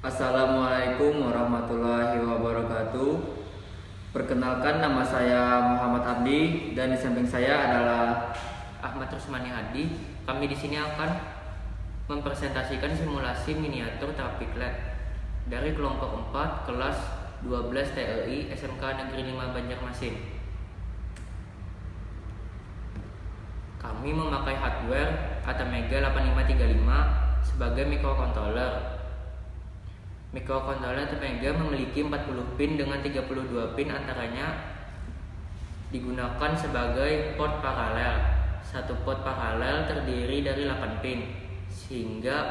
Assalamualaikum warahmatullahi wabarakatuh. Perkenalkan, nama saya Muhammad Abdi dan di samping saya adalah Ahmad Rusmani Hadi. Kami di sini akan mempresentasikan simulasi miniatur traffic light dari kelompok 4 kelas 12 TEI SMK Negeri 5 Banjarmasin. Kami memakai hardware Atmega 8535 sebagai microcontroller. Microcontroller Atmega memiliki 40 pin dengan 32 pin antaranya digunakan sebagai port paralel. Satu port paralel terdiri dari 8 pin, sehingga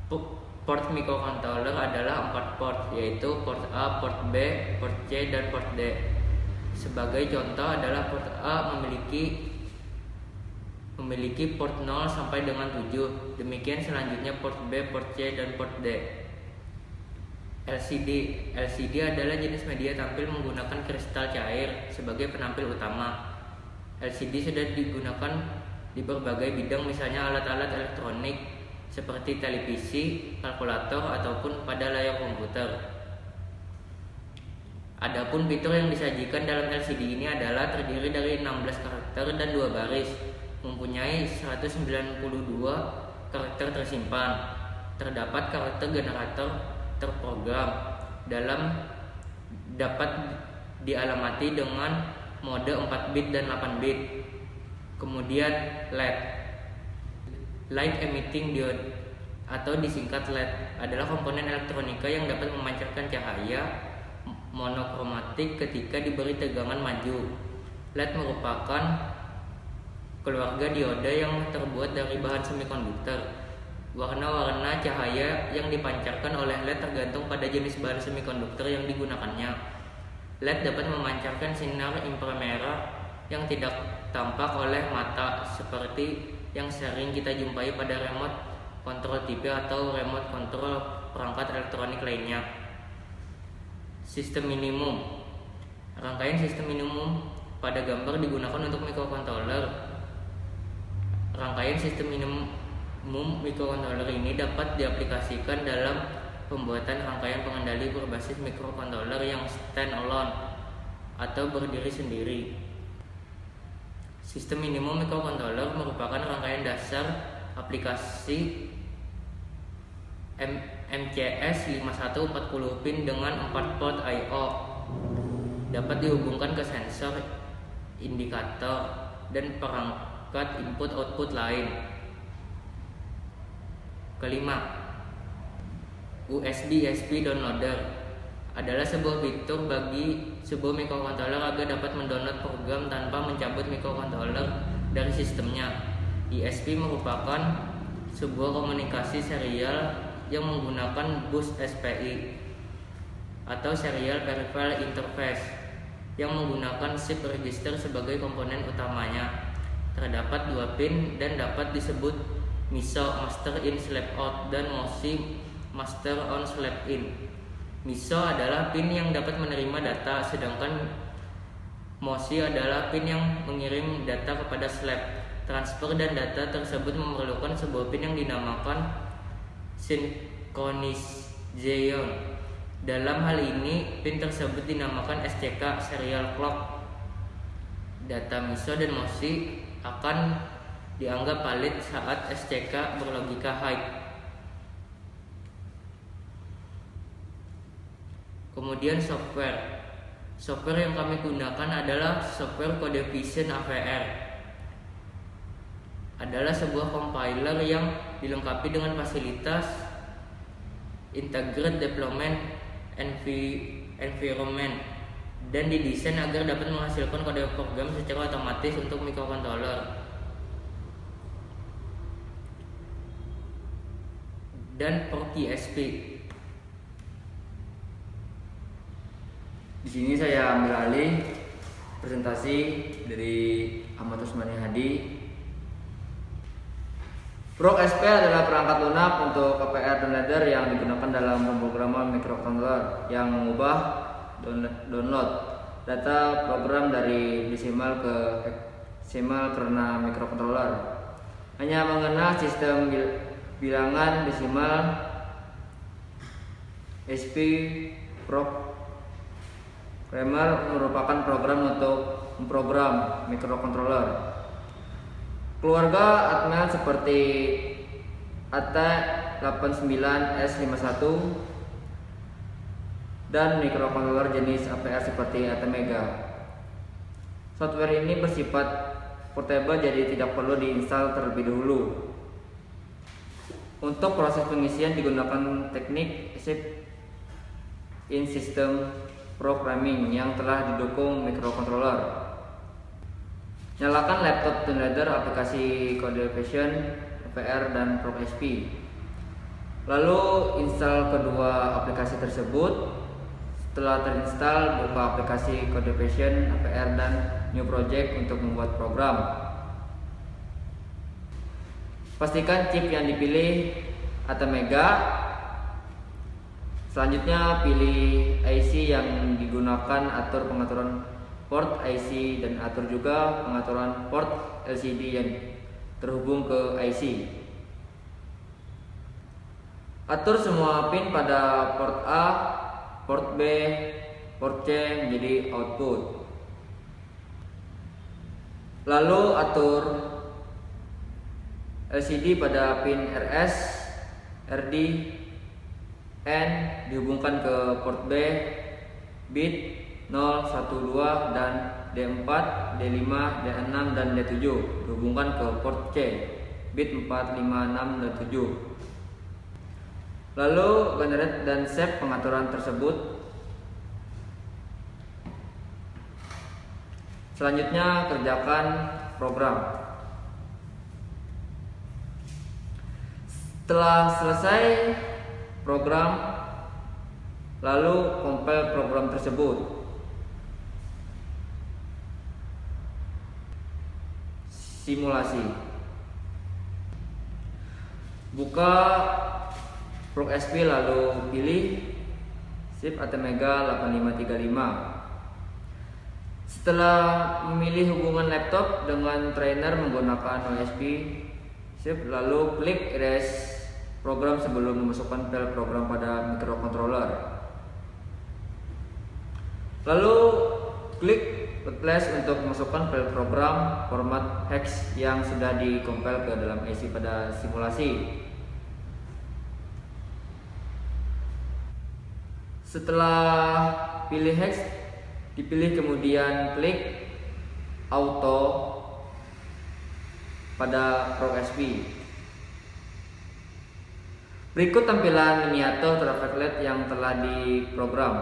port microcontroller adalah 4 port, yaitu port A, port B, port C, dan port D. Sebagai contoh adalah port A memiliki port 0 sampai dengan 7. Demikian selanjutnya port B, port C, dan port D. LCD adalah jenis media tampil menggunakan kristal cair sebagai penampil utama. LCD sudah digunakan di berbagai bidang, misalnya alat-alat elektronik seperti televisi, kalkulator, ataupun pada layar komputer. Adapun fitur yang disajikan dalam LCD ini adalah terdiri dari 16 karakter dan 2 baris, mempunyai 192 karakter tersimpan. Terdapat karakter generator terprogram dapat dialamati dengan mode 4 bit dan 8 bit. Kemudian LED, Light Emitting Diode atau disingkat LED, adalah komponen elektronika yang dapat memancarkan cahaya monokromatik ketika diberi tegangan maju. LED merupakan keluarga dioda yang terbuat dari bahan semikonduktor. Warna-warna cahaya yang dipancarkan oleh LED tergantung pada jenis bahan semikonduktor yang digunakannya. LED dapat memancarkan sinar inframerah yang tidak tampak oleh mata, seperti yang sering kita jumpai pada remote control TV atau remote control perangkat elektronik lainnya. Sistem minimum. Rangkaian sistem minimum pada gambar digunakan untuk microcontroller. Rangkaian sistem minimum microcontroller ini dapat diaplikasikan dalam pembuatan rangkaian pengendali berbasis microcontroller yang standalone atau berdiri sendiri. Sistem minimum microcontroller merupakan rangkaian dasar aplikasi MCS 5140 pin dengan 4 port I/O. Dapat dihubungkan ke sensor, indikator, dan perangkat input-output lain. Kelima, USB downloader adalah sebuah fitur bagi sebuah microcontroller agar dapat mendownload program tanpa mencabut microcontroller dari sistemnya. USB merupakan sebuah komunikasi serial yang menggunakan bus SPI atau Serial Peripheral Interface yang menggunakan shift register sebagai komponen utamanya. Terdapat 2 pin dan dapat disebut MISO, Master In Slave Out, dan MOSI, Master On Slave In. MISO adalah pin yang dapat menerima data, sedangkan MOSI adalah pin yang mengirim data kepada slave. Transfer dan data tersebut memerlukan sebuah pin yang dinamakan synchronization. Dalam hal ini, pin tersebut dinamakan SCK, Serial Clock. Data MISO dan MOSI akan dianggap valid saat SCK berlogika high. Kemudian software yang kami gunakan adalah software CodeVision AVR. Adalah sebuah compiler yang dilengkapi dengan fasilitas Integrated Deployment Environment dan didesain agar dapat menghasilkan kode program secara otomatis untuk microcontroller. Dan port USB. Di sini saya ambil alih presentasi dari Ahmad Rusmani Hadi. PROC-SP adalah perangkat lunak untuk KPR dan ladder yang digunakan dalam pemrograman microcontroller yang mengubah download data program dari desimal ke hexadecimal karena microcontroller hanya mengenal sistem bilangan desimal SP Programmer merupakan program untuk memprogram microcontroller. Keluarga Atmel seperti AT89S51 dan microcontroller jenis APR seperti ATmega. Software ini bersifat portable, jadi tidak perlu diinstal terlebih dahulu. Untuk proses pengisian digunakan teknik Shift in System Programming yang telah didukung microcontroller. Nyalakan laptop Tomb Raider, aplikasi CodeVision, APR, dan ProgSP. Lalu install kedua aplikasi tersebut. Setelah terinstall, buka aplikasi CodeVision, APR, dan New Project untuk membuat program. Pastikan chip yang dipilih ATmega. Selanjutnya pilih IC yang digunakan, atur pengaturan port IC dan atur juga pengaturan port LCD yang terhubung ke IC. Atur semua pin pada port A, port B, port C menjadi output. Lalu atur LCD pada pin RS, RD, N dihubungkan ke port B, bit 0, 1, 2 dan D4, D5, D6 dan D7 dihubungkan ke port C, bit 4, 5, 6 dan 7. Lalu generate dan save pengaturan tersebut. Selanjutnya kerjakan program. Setelah selesai program, lalu compile program tersebut. Simulasi. Buka ProgSP lalu pilih Shift ATmega 8535. Setelah memilih hubungan laptop dengan trainer menggunakan USB, Shift lalu klik erase program sebelum memasukkan file program pada microcontroller. Lalu klik replace untuk memasukkan file program format hex yang sudah dikompil ke dalam IC pada simulasi. Setelah pilih hex, dipilih kemudian klik auto pada ProgSP. Berikut tampilan miniatur traffic light yang telah diprogram.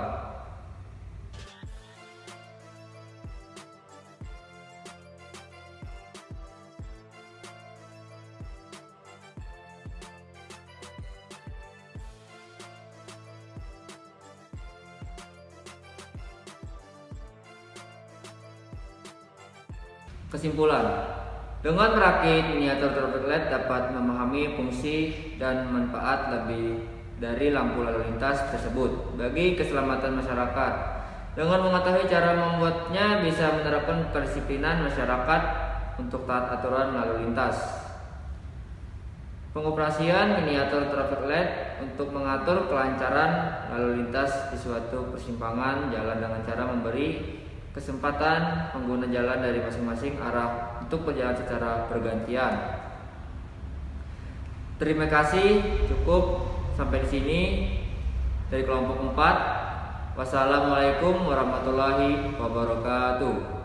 Kesimpulan, dengan merakit miniatur traffic light dapat memahami fungsi dan manfaat lebih dari lampu lalu lintas tersebut bagi keselamatan masyarakat. Dengan mengetahui cara membuatnya bisa menerapkan kedisiplinan masyarakat untuk taat aturan lalu lintas. Pengoperasian miniatur traffic light untuk mengatur kelancaran lalu lintas di suatu persimpangan jalan dengan cara memberi kesempatan pengguna jalan dari masing-masing arah untuk berjalan secara bergantian. Terima kasih, cukup sampai di sini dari kelompok 4. Wassalamualaikum warahmatullahi wabarakatuh.